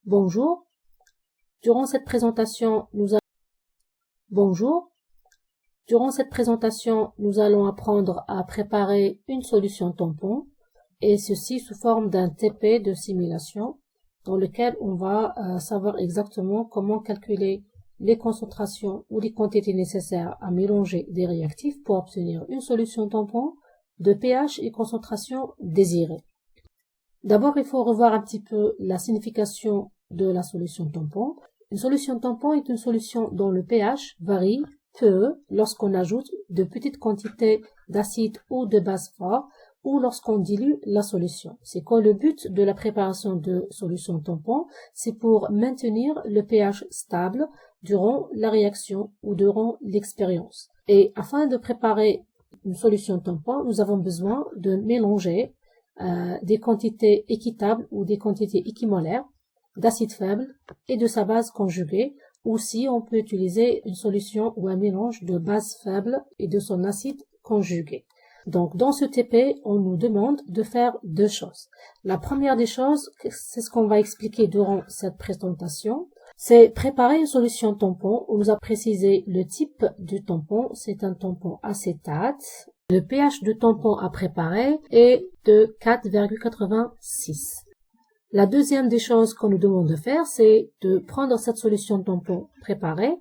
Bonjour. Durant cette présentation, nous allons apprendre à préparer une solution tampon, et ceci sous forme d'un TP de simulation, dans lequel on va savoir exactement comment calculer les concentrations ou les quantités nécessaires à mélanger des réactifs pour obtenir une solution tampon de pH et concentration désirée. D'abord, il faut revoir un petit peu la signification de la solution tampon. Une solution tampon est une solution dont le pH varie peu lorsqu'on ajoute de petites quantités d'acide ou de base fort ou lorsqu'on dilue la solution. C'est quoi le but de la préparation de solution tampon? C'est pour maintenir le pH stable durant la réaction ou durant l'expérience. Et afin de préparer une solution tampon, nous avons besoin de mélanger des quantités équitables ou des quantités équimolaires d'acide faible et de sa base conjuguée. Aussi, on peut utiliser une solution ou un mélange de base faible et de son acide conjugué. Donc, dans ce TP, on nous demande de faire deux choses. La première des choses, c'est ce qu'on va expliquer durant cette présentation, c'est préparer une solution tampon. On nous a précisé le type du tampon. C'est un tampon acétate. Le pH de tampon à préparer est de 4,86. La deuxième des choses qu'on nous demande de faire, c'est de prendre cette solution tampon préparée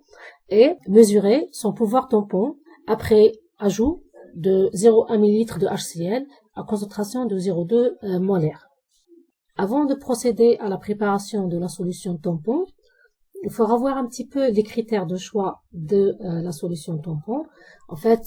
et mesurer son pouvoir tampon après ajout de 0,1 ml de HCl à concentration de 0,2 molaire. Avant de procéder à la préparation de la solution tampon, il faut revoir un petit peu les critères de choix de la solution tampon. En fait,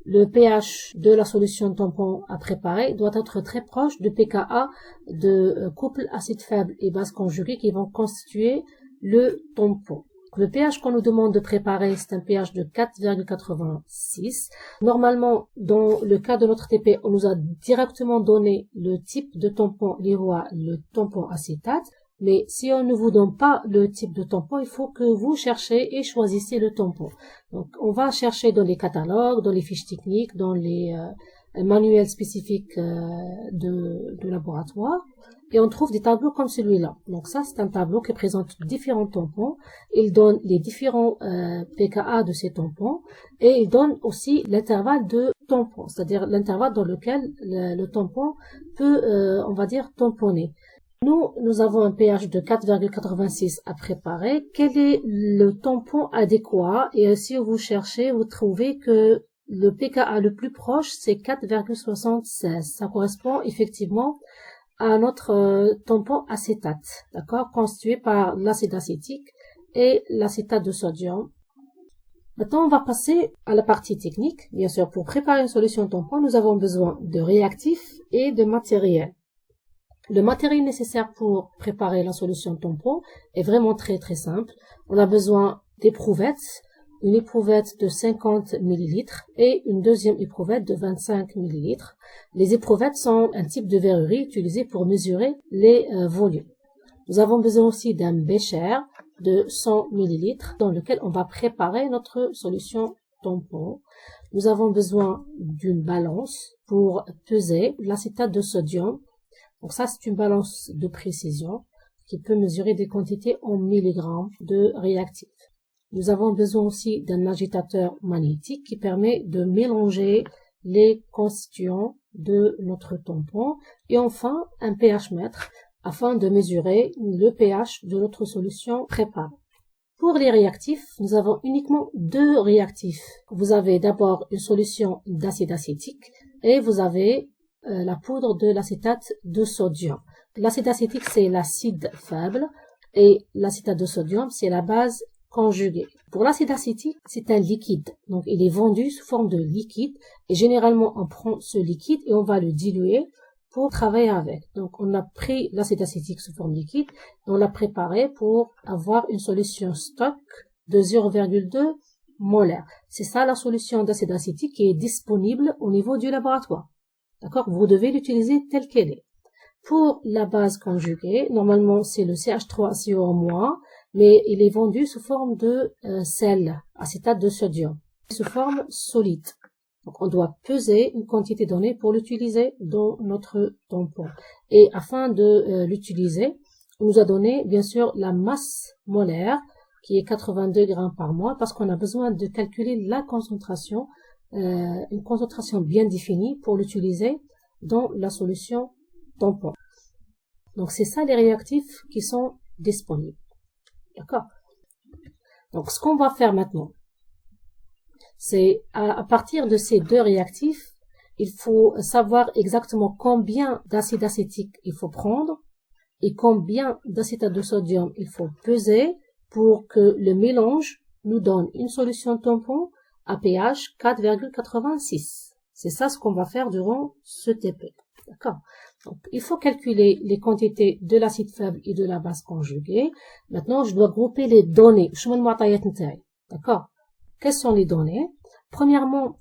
le pH de la solution tampon à préparer doit être très proche de pKa de couple acide faible et base conjuguée qui vont constituer le tampon. Le pH qu'on nous demande de préparer, c'est un pH de 4,86. Normalement, dans le cas de notre TP, on nous a directement donné le type de tampon, le tampon acétate. Mais si on ne vous donne pas le type de tampon, il faut que vous cherchiez et choisissez le tampon. Donc, on va chercher dans les catalogues, dans les fiches techniques, dans les manuels spécifiques de laboratoire. Et on trouve des tableaux comme celui-là. Donc ça, c'est un tableau qui présente différents tampons. Il donne les différents pKa de ces tampons. Et il donne aussi l'intervalle de tampon, c'est-à-dire l'intervalle dans lequel le tampon peut, on va dire, tamponner. Nous avons un pH de 4,86 à préparer. Quel est le tampon adéquat? Et si vous cherchez, vous trouvez que le pKa le plus proche, c'est 4,76. Ça correspond effectivement à notre tampon acétate, d'accord, constitué par l'acide acétique et l'acétate de sodium. Maintenant, on va passer à la partie technique. Bien sûr, pour préparer une solution tampon, nous avons besoin de réactifs et de matériel. Le matériel nécessaire pour préparer la solution tampon est vraiment très simple. On a besoin d'éprouvettes, une éprouvette de 50 ml et une deuxième éprouvette de 25 ml. Les éprouvettes sont un type de verrerie utilisé pour mesurer les volumes. Nous avons besoin aussi d'un bécher de 100 ml dans lequel on va préparer notre solution tampon. Nous avons besoin d'une balance pour peser l'acétate de sodium. Donc ça, c'est une balance de précision qui peut mesurer des quantités en milligrammes de réactifs. Nous avons besoin aussi d'un agitateur magnétique qui permet de mélanger les constituants de notre tampon. Et enfin, un pH mètre afin de mesurer le pH de notre solution préparée. Pour les réactifs, nous avons uniquement deux réactifs. Vous avez d'abord une solution d'acide acétique et vous avez la poudre de l'acétate de sodium. L'acide acétique, c'est l'acide faible et l'acétate de sodium, c'est la base conjuguée. Pour l'acide acétique, c'est un liquide. Donc, il est vendu sous forme de liquide et généralement, on prend ce liquide et on va le diluer pour travailler avec. Donc, on a pris l'acide acétique sous forme liquide et on l'a préparé pour avoir une solution stock de 0,2 molaire. C'est ça la solution d'acide acétique qui est disponible au niveau du laboratoire. D'accord? Vous devez l'utiliser telle qu'elle est. Pour la base conjuguée, normalement c'est le CH3CO-, mais il est vendu sous forme de sel, acétate de sodium, sous forme solide. Donc on doit peser une quantité donnée pour l'utiliser dans notre tampon. Et afin de l'utiliser, nous a donné, bien sûr, la masse molaire, qui est 82 grammes par mol, parce qu'on a besoin de calculer la concentration, une concentration bien définie pour l'utiliser dans la solution tampon. Donc, c'est ça les réactifs qui sont disponibles. D'accord? Donc, ce qu'on va faire maintenant, c'est à partir de ces deux réactifs, il faut savoir exactement combien d'acide acétique il faut prendre et combien d'acétate de sodium il faut peser pour que le mélange nous donne une solution tampon à pH 4,86. C'est ça ce qu'on va faire durant ce TP. D'accord? Donc, il faut calculer les quantités de l'acide faible et de la base conjuguée. Maintenant, je dois grouper les données. D'accord? Quelles sont les données? Premièrement,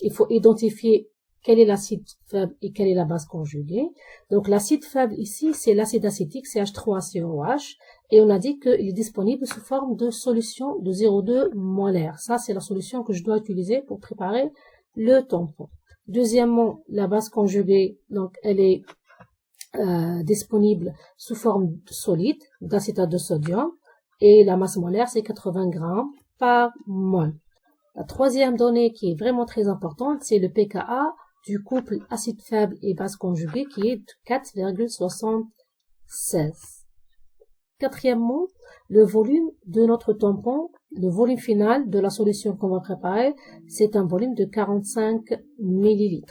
il faut identifier quel est l'acide faible et quelle est la base conjuguée. Donc, l'acide faible ici, c'est l'acide acétique CH3COH. Et on a dit qu'il est disponible sous forme de solution de 0,2 molaire. Ça, c'est la solution que je dois utiliser pour préparer le tampon. Deuxièmement, la base conjuguée, donc elle est disponible sous forme solide d'acétate de sodium et la masse molaire c'est 80 grammes par mol. La troisième donnée qui est vraiment très importante, c'est le pKa du couple acide faible et base conjuguée qui est de 4,76. Quatrièmement, le volume de notre tampon, le volume final de la solution qu'on va préparer, c'est un volume de 45 ml.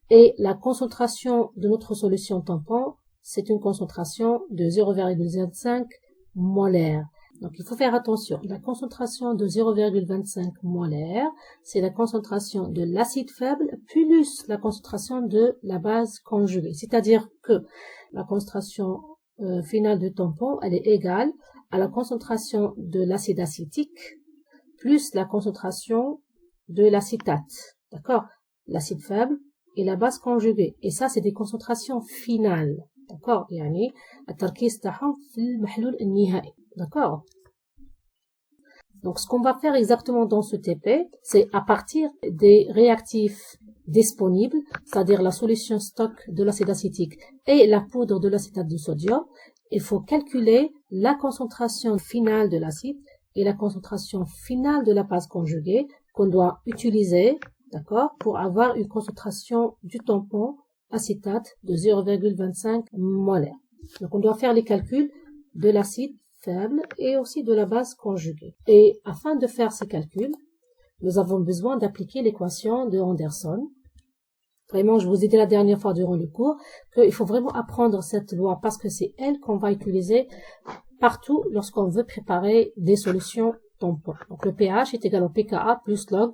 Et la concentration de notre solution tampon, c'est une concentration de 0,25 molaire. Donc, il faut faire attention. La concentration de 0,25 molaire, c'est la concentration de l'acide faible plus la concentration de la base conjuguée. C'est-à-dire que la concentration finale de tampon, elle est égale à la concentration de l'acide acétique plus la concentration de l'acétate. D'accord? L'acide faible et la base conjuguée. Et ça, c'est des concentrations finales. D'accord? يعني التركيز تاعهم في المحلول النهائي. D'accord? Donc, ce qu'on va faire exactement dans ce TP, c'est à partir des réactifs disponibles, c'est-à-dire la solution stock de l'acide acétique et la poudre de l'acétate de sodium, il faut calculer la concentration finale de l'acide et la concentration finale de la base conjuguée qu'on doit utiliser, d'accord, pour avoir une concentration du tampon acétate de 0,25 molaire. Donc, on doit faire les calculs de l'acide faible et aussi de la base conjuguée. Et afin de faire ces calculs, nous avons besoin d'appliquer l'équation de Anderson. Vraiment, je vous ai dit la dernière fois durant le cours qu'il faut vraiment apprendre cette loi parce que c'est elle qu'on va utiliser partout lorsqu'on veut préparer des solutions tampons. Donc, le pH est égal au pKa plus log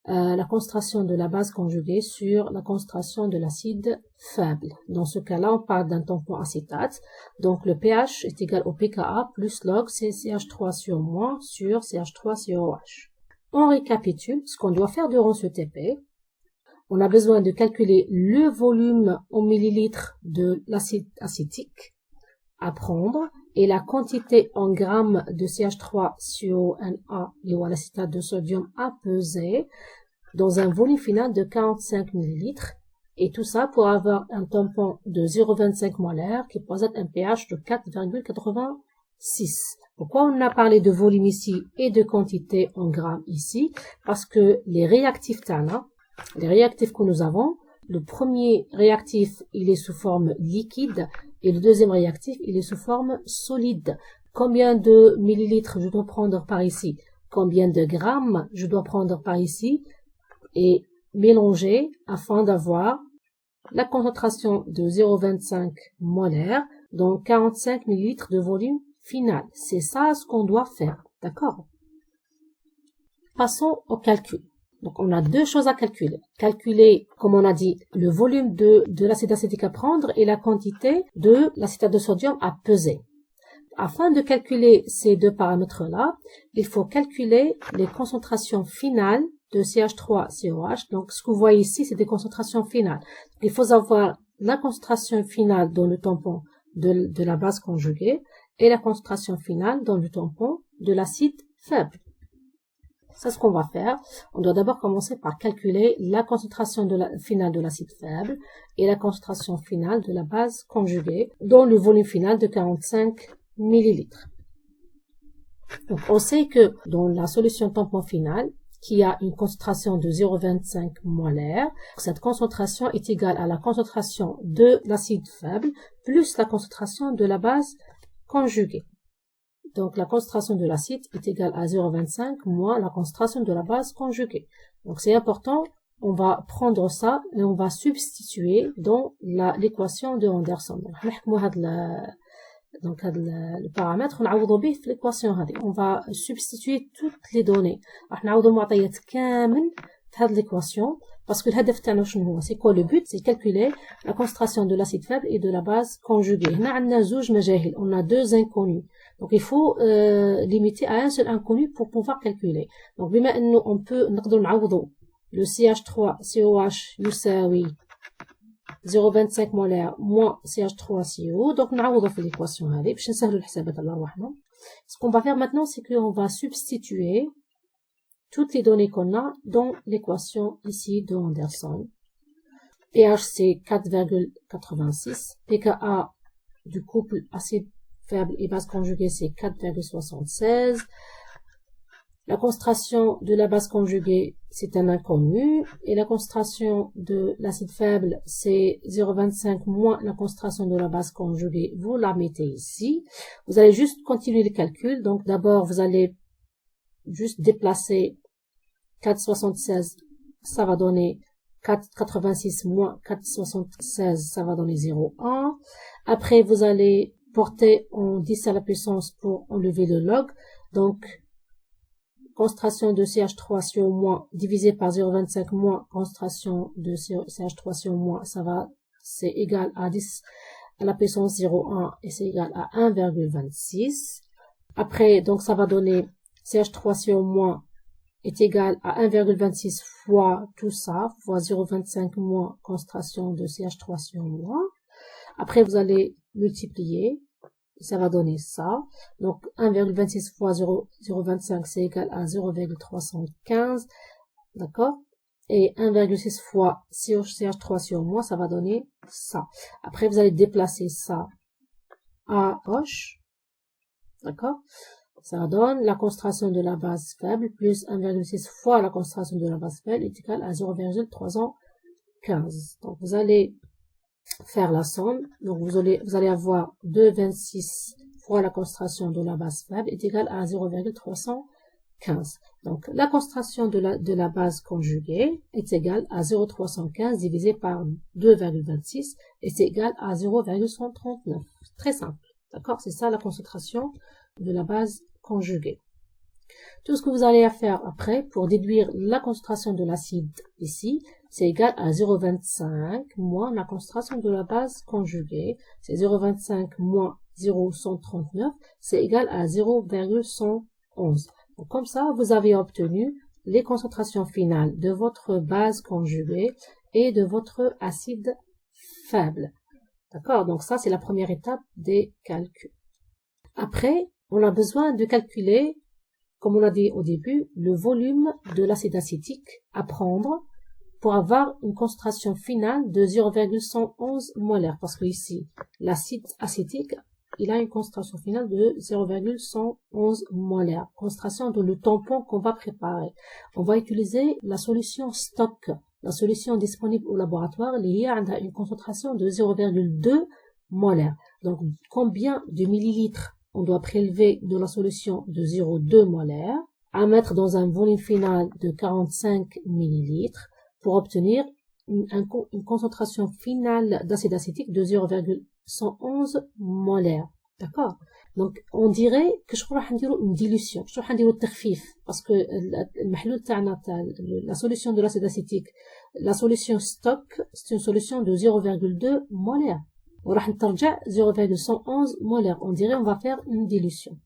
la concentration de la base conjuguée sur la concentration de l'acide faible. Dans ce cas-là, on parle d'un tampon acétate. Donc, le pH est égal au pKa plus log CH3 sur moins sur CH3COH. On récapitule ce qu'on doit faire durant ce TP. On a besoin de calculer le volume en millilitres de l'acide acétique à prendre et la quantité en grammes de CH3CONA et ou l'acétate de sodium à peser dans un volume final de 45 ml et tout ça pour avoir un tampon de 0,25 molaire qui possède un pH de 4,86. Pourquoi on a parlé de volume ici et de quantité en grammes ici? Parce que les réactifs TANA, les réactifs que nous avons, le premier réactif, il est sous forme liquide et le deuxième réactif, il est sous forme solide. Combien de millilitres je dois prendre par ici? Combien de grammes je dois prendre par ici? Et mélanger afin d'avoir la concentration de 0,25 molaire dans 45 millilitres de volume final. C'est ça ce qu'on doit faire. D'accord? Passons au calcul. Donc, on a deux choses à calculer. Calculer, comme on a dit, le volume de l'acide acétique à prendre et la quantité de l'acétate de sodium à peser. Afin de calculer ces deux paramètres-là, il faut calculer les concentrations finales de CH3COH. Donc, ce que vous voyez ici, c'est des concentrations finales. Il faut avoir la concentration finale dans le tampon de la base conjuguée et la concentration finale dans le tampon de l'acide faible. c'est ce qu'on va faire. On doit d'abord commencer par calculer la concentration finale de l'acide faible et la concentration finale de la base conjuguée dans le volume final de 45 ml. Donc, on sait que dans la solution tampon finale, qui a une concentration de 0,25 molaire, cette concentration est égale à la concentration de l'acide faible plus la concentration de la base conjuguée. Donc, la concentration de l'acide est égale à 0,25 moins la concentration de la base conjuguée. Donc, c'est important, on va prendre ça et on va substituer dans l'équation de Anderson. Donc, le paramètre, l'équation, on va substituer toutes les données. L'équation, parce que c'est quoi le but? C'est calculer la concentration de l'acide faible et de la base conjuguée. On a deux inconnus. Donc, il faut limiter à un seul inconnu pour pouvoir calculer. Donc, on peut le CH3COH يساوي 0,25 molaire moins CH3CO. Donc, نعوضه في l'équation هذه باش نسهلوا الحسابات على رواحنا. Ce qu'on va faire maintenant, c'est qu'on va substituer toutes les données qu'on a dans l'équation ici de Anderson. pH c'est 4,86. pKa du couple acide faible et base conjuguée c'est 4,76. La concentration de la base conjuguée, c'est un inconnu. Et la concentration de l'acide faible, c'est 0,25 moins la concentration de la base conjuguée. Vous la mettez ici. Vous allez juste continuer le calcul. Donc, d'abord, vous allez juste déplacer 4,76. Ça va donner 4,86 moins 4,76. Ça va donner 0,1. Après, vous allez porter en 10 à la puissance pour enlever le log. Donc, concentration de CH3CO moins divisé par 0,25 moins concentration de CH3CO moins, c'est égal à 10 à la puissance 0,1 et c'est égal à 1,26. Après, donc ça va donner CH3CO moins est égal à 1,26 fois tout ça, fois 0,25 moins concentration de CH3CO moins. Après, vous allez multiplier. Ça va donner ça. Donc, 1,26 fois 0,25, c'est égal à 0,315. D'accord? Et 1,6 fois CH3CO moins, ça va donner ça. Après, vous allez déplacer ça à gauche. D'accord? Ça donne la concentration de la base faible plus 1,6 fois la concentration de la base faible est égal à 0,315. Donc, vous allez faire la somme. Donc, vous allez avoir 2,26 fois la concentration de la base faible est égale à 0,315. Donc, la concentration de la base conjuguée est égale à 0,315 divisé par 2,26 et c'est égal à 0,139. Très simple. D'accord? C'est ça la concentration de la base conjuguée. Tout ce que vous allez faire après pour déduire la concentration de l'acide ici, c'est égal à 0,25 moins la concentration de la base conjuguée. C'est 0,25 moins 0,139, c'est égal à 0,111. Donc, comme ça, vous avez obtenu les concentrations finales de votre base conjuguée et de votre acide faible. D'accord? Donc ça, c'est la première étape des calculs. Après, on a besoin de calculer, comme on l'a dit au début, le volume de l'acide acétique à prendre pour avoir une concentration finale de 0,111 molaire. Parce que ici, l'acide acétique, il a une concentration finale de 0,111 molaire. Concentration de le tampon qu'on va préparer. On va utiliser la solution stock, la solution disponible au laboratoire. Il y a une concentration de 0,2 molaire. Donc, combien de millilitres on doit prélever de la solution de 0,2 molaire à mettre dans un volume final de 45 millilitres pour obtenir une concentration finale d'acide acétique de 0,111 molaire. D'accord? Donc, on dirait que je crois une dilution. Je crois une تخفيف parce que la solution de l'acide acétique, la solution stock, c'est une solution de 0,2 molaire. وراح نترجع 0,111 molaire. On dirait on va faire une dilution.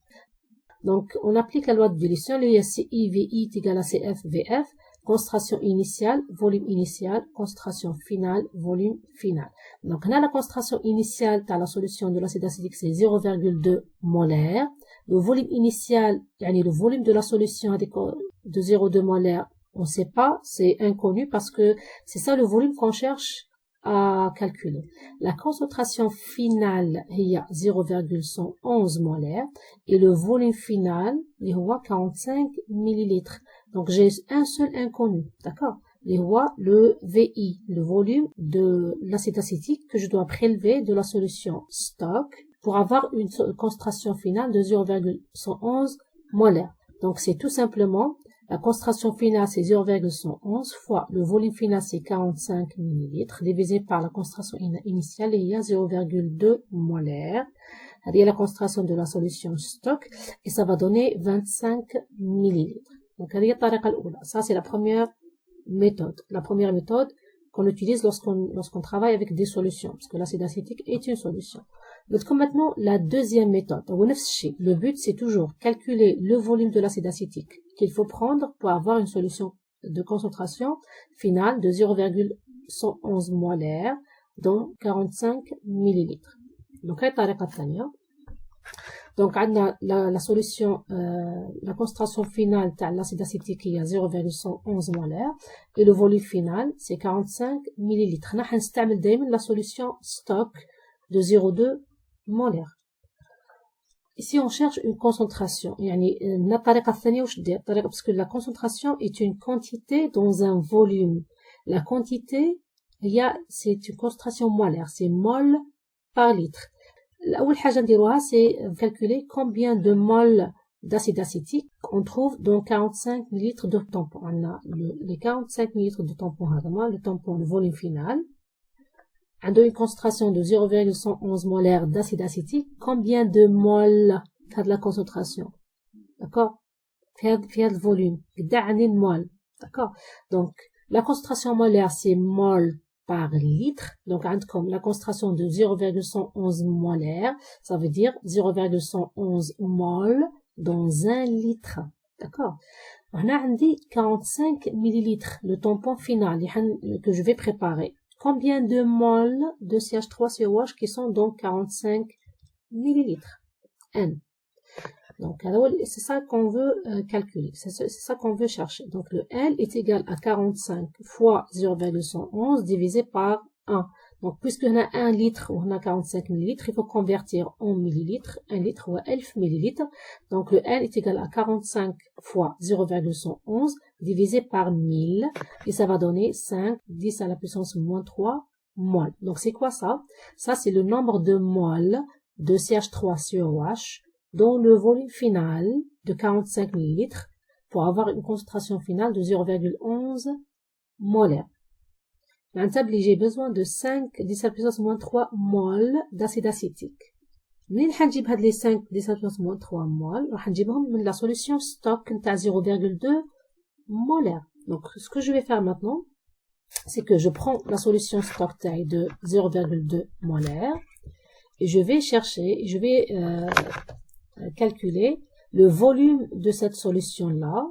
Donc, on applique la loi de dilution. Le CI est égal à CF VF. Concentration initiale, volume initial, concentration finale, volume final. Donc, on a la concentration initiale dans la solution de l'acide acétique, c'est 0,2 molaire. Le volume initial, le volume de la solution de 0,2 molaire, on ne sait pas, c'est inconnu parce que c'est ça le volume qu'on cherche à calculer. La concentration finale il y a 0,111 molaire et le volume final il y a 45 millilitres. Donc j'ai un seul inconnu, d'accord? Il y a le VI, le volume de l'acide acétique que je dois prélever de la solution stock pour avoir une concentration finale de 0,111 molaire. Donc c'est tout simplement la concentration finale, c'est 0,111 fois le volume final, c'est 45 millilitres, divisé par la concentration initiale, il y a 0,2 molaire. Il y a la concentration de la solution stock, et ça va donner 25 millilitres. Donc, ça, c'est la première méthode. La première méthode qu'on utilise lorsqu'on travaille avec des solutions, parce que l'acide acétique est une solution. Donc, maintenant, la deuxième méthode. Le but, c'est toujours calculer le volume de l'acide acétique qu'il faut prendre pour avoir une solution de concentration finale de 0,111 molaire dans 45 millilitres. Donc, la solution, la concentration finale de l'acide acétique il y a 0,111 molaire et le volume final c'est 45 millilitres. Nous utilisons la solution stock de 0,2 molaire. Ici, on cherche une concentration. Parce que la concentration est une quantité dans un volume. La quantité, c'est une concentration molaire. C'est mol par litre. La حاجة نديروها, c'est calculer combien de mol d'acide acétique on trouve dans 45 millilitres de tampon. On a les 45 millilitres de tampon, le tampon, le volume final. On a une concentration de 0,111 molaire d'acide acétique. Combien de mol a de la concentration? D'accord? Faire le volume. Mol. D'accord? Donc, la concentration molaire, c'est mol par litre. Donc, comme la concentration de 0,111 molaire, ça veut dire 0,111 mol dans 1 litre. D'accord? On a 45 millilitres, le tampon final que je vais préparer. Combien de mol de CH3COH qui sont dans 45 millilitres? N. Donc, c'est ça qu'on veut calculer. C'est ça qu'on veut chercher. Donc, le L est égal à 45 fois 0,111 divisé par 1. Donc, puisqu'on a 1 litre ou on a 45 millilitres, il faut convertir en millilitres. 1 litre ou 1000 millilitres. Donc, le L est égal à 45 fois 0,111 divisé par 1000. Et ça va donner 5, 10 à la puissance moins 3 mol. Donc, c'est quoi ça? Ça, c'est le nombre de mol de CH3COH dans le volume final de 45 millilitres pour avoir une concentration finale de 0,11 molaire. Maintenant, j'ai besoin de 5 10 à la puissance moins 3 mol d'acide acétique. منين حنجيب هاد les 5 10 à la puissance moins 3 mol راح نجيبهم من la solution stock نتاع 0,2 molaire. Donc ce que je vais faire maintenant, c'est que je prends la solution stock taille de 0,2 molaire et je vais chercher, je vais calculer le volume de cette solution-là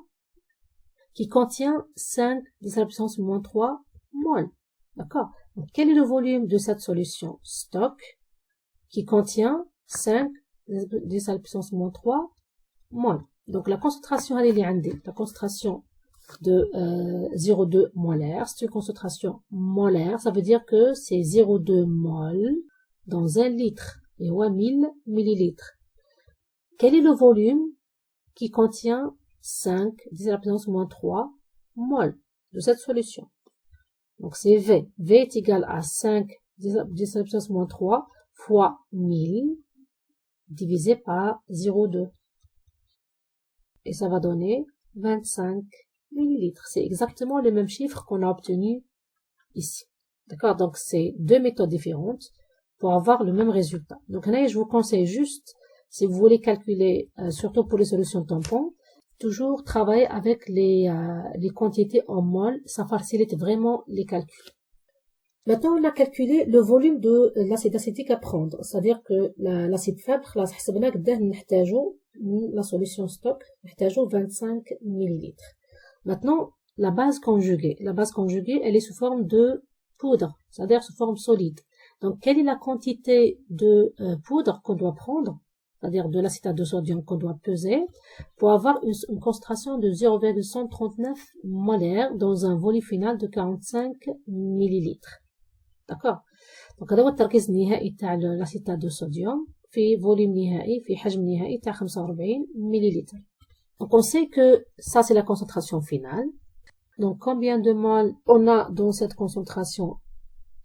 qui contient 5 10 à la puissance moins 3 mol. D'accord? Donc, quel est le volume de cette solution stock qui contient 5 10 à la puissance moins 3 mol? Donc, la concentration, elle est la concentration de 0,2 molaire. C'est une concentration molaire. Ça veut dire que c'est 0,2 mol dans 1 litre et 1000 millilitres. Quel est le volume qui contient 5 10 à la puissance moins 3 mol de cette solution? Donc c'est V. V est égal à 5 10 à la puissance moins 3 fois 1000 divisé par 0,2. Et ça va donner 25 millilitres. C'est exactement le même chiffre qu'on a obtenu ici. D'accord? Donc c'est deux méthodes différentes pour avoir le même résultat. Donc là, je vous conseille juste, si vous voulez calculer, surtout pour les solutions tampons, toujours travailler avec les quantités en mol, ça facilite vraiment les calculs. Maintenant, on a calculé le volume de l'acide acétique à prendre, c'est-à-dire que l'acide faible, là, حسبنا قداه نحتاجو la solution stock, نحتاجو 25 ml. Maintenant, la base conjuguée, elle est sous forme de poudre, c'est-à-dire sous forme solide. Donc, quelle est la quantité de poudre qu'on doit prendre c'est-à-dire de l'acétate de sodium qu'on doit peser, pour avoir une concentration de 0,139 molaires dans un volume final de 45 millilitres. D'accord. Donc هذا هو التركيز النهائي تاع l'acétate de sodium في volume نهائي في حجم نهائي تاع 45 millilitres. Donc on sait que ça c'est la concentration finale. Donc combien de moles on a dans cette concentration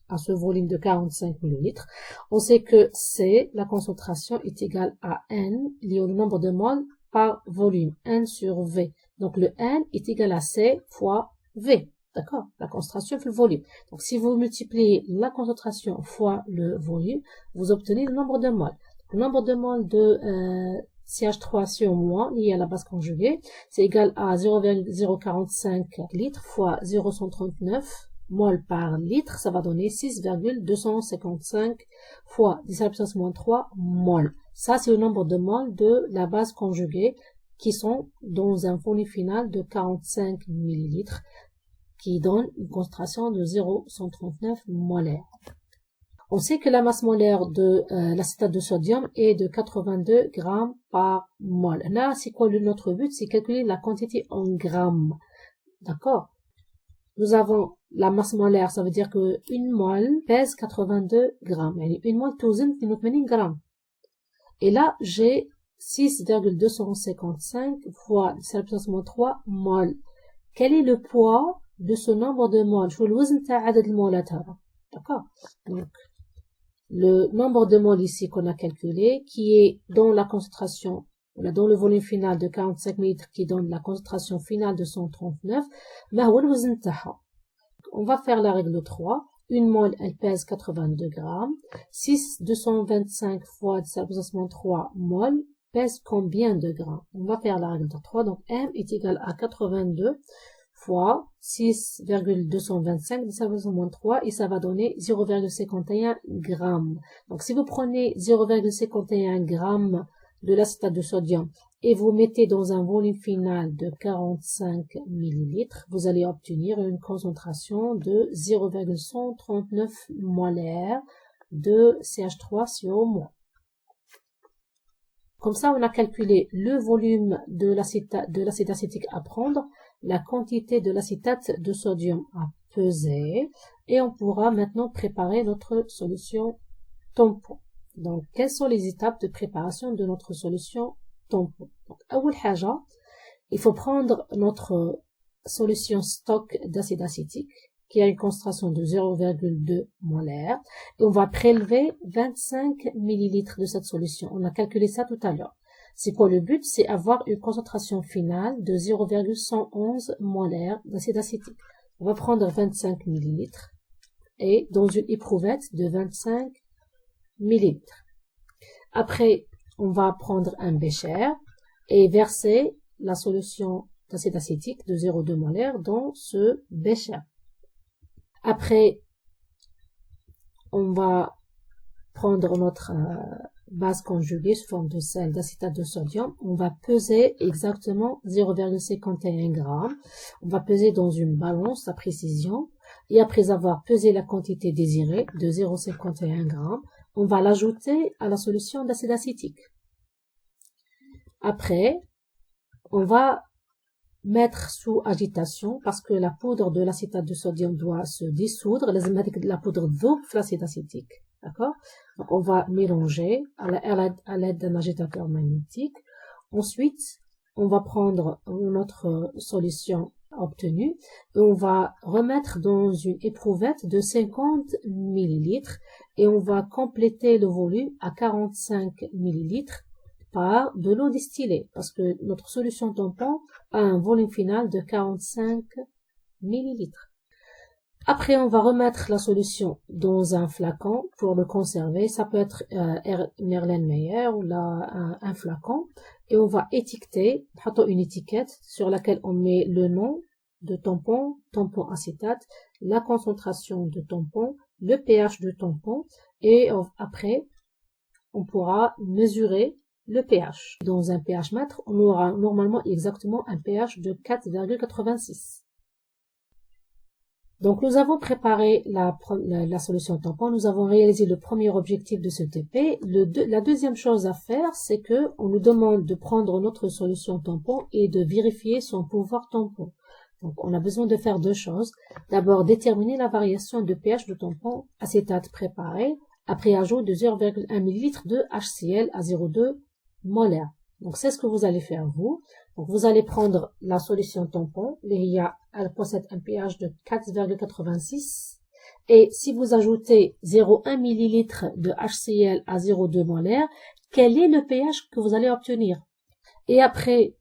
à ce volume de 45 millilitres? On sait que C, la concentration est égale à N, lié au nombre de moles par volume, N sur V. Donc le N est égal à C fois V. D'accord? La concentration fait le volume. Donc si vous multipliez la concentration fois le volume, vous obtenez le nombre de moles. Le nombre de moles de CH3 sur moins lié à la base conjuguée, c'est égal à 0,045 litres fois 0,139 moles par litre, ça va donner 6,255 fois 10 à la puissance moins 3 moles. Ça, c'est le nombre de moles de la base conjuguée qui sont dans un volume final de 45 millilitres qui donne une concentration de 0,139 molaires. On sait que la masse molaire de l'acétate de sodium est de 82 grammes par mol. Là, c'est quoi notre but? C'est calculer la quantité en grammes. D'accord? Nous avons la masse molaire, ça veut dire que une mole pèse 82 grammes. Une mole توزن 82 grammes. Et là, j'ai 6,255 fois 10 à la puissance moins 3 mol. Quel est le poids de ce nombre de moles? شو الوزن تاع عدد المولات هذا. D'accord? Donc, le nombre de moles ici qu'on a calculé, qui est dans la concentration, dans le volume final de 45 ml, qui donne la concentration finale de 139, on va faire la règle 3. Une mole, elle pèse 82 grammes. 6,225 fois 10 à la puissance moins 3 moles pèse combien de grammes? On va faire la règle 3. Donc, M est égal à 82 fois 6,225 10 à la puissance moins 3 et ça va donner 0,51 grammes. Donc si vous prenez 0,51 grammes de l'acétate de sodium et vous mettez dans un volume final de 45 millilitres, vous allez obtenir une concentration de 0,139 molaires de CH3 sur moins. Comme ça, on a calculé le volume de l'acide acétique à prendre, la quantité de l'acétate de sodium à peser, et on pourra maintenant préparer notre solution tampon. Donc, quelles sont les étapes de préparation de notre solution tampon? Donc, أول حاجة, il faut prendre notre solution stock d'acide acétique, qui a une concentration de 0,2 molaires, et on va prélever 25 millilitres de cette solution. On a calculé ça tout à l'heure. C'est quoi le but? C'est avoir une concentration finale de 0,111 molaires d'acide acétique. On va prendre 25 millilitres et dans une éprouvette de 25 millilitres. Après, on va prendre un bécher et verser la solution d'acide acétique de 0,2 molaires dans ce bécher. Après, on va prendre notre base conjuguée sous forme de sel d'acétate de sodium. On va peser exactement 0,51 grammes. On va peser dans une balance à précision. Et après avoir pesé la quantité désirée de 0,51 grammes, on va l'ajouter à la solution d'acide acétique. Après, on va mettre sous agitation parce que la poudre de l'acétate de sodium doit se dissoudre. La poudre ذوب في l'acide acétique. D'accord? Donc, on va mélanger à l'aide d'un agitateur magnétique. Ensuite, on va prendre notre solution obtenue et on va remettre dans une éprouvette de 50 millilitres et on va compléter le volume à 45 millilitres par de l'eau distillée parce que notre solution tampon a un volume final de 45 millilitres. Après, on va remettre la solution dans un flacon pour le conserver. Ça peut être Erlenmeyer ou un flacon. Et on va étiqueter, une étiquette sur laquelle on met le nom de tampon, tampon acétate, la concentration de tampon, le pH de tampon. Et après, on pourra mesurer le pH. Dans un pH mètre, on aura normalement exactement un pH de 4,86. Donc, nous avons préparé la solution tampon. Nous avons réalisé le premier objectif de ce TP. La deuxième chose à faire, c'est que on nous demande de prendre notre solution tampon et de vérifier son pouvoir tampon. Donc, on a besoin de faire deux choses. D'abord, déterminer la variation de pH du tampon acétate préparé après ajout de 0,1 ml de HCl à 0,2 molaire. Donc, c'est ce que vous allez faire vous. Donc, vous allez prendre la solution tampon. Elle possède un pH de 4,86. Et si vous ajoutez 0,1 ml de HCl à 0,2 molaire, quel est le pH que vous allez obtenir? Et après,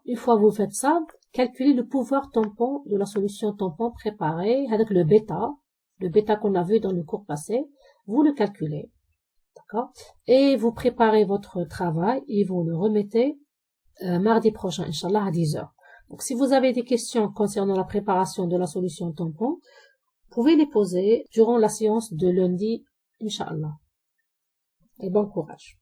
une fois que vous faites ça, calculez le pouvoir tampon de la solution tampon préparée avec le bêta qu'on a vu dans le cours passé. Vous le calculez, d'accord? Et vous préparez votre travail et vous le remettez mardi prochain, Inch'Allah, à 10h. Donc, si vous avez des questions concernant la préparation de la solution tampon, vous pouvez les poser durant la séance de lundi, Inch'Allah. Et bon courage.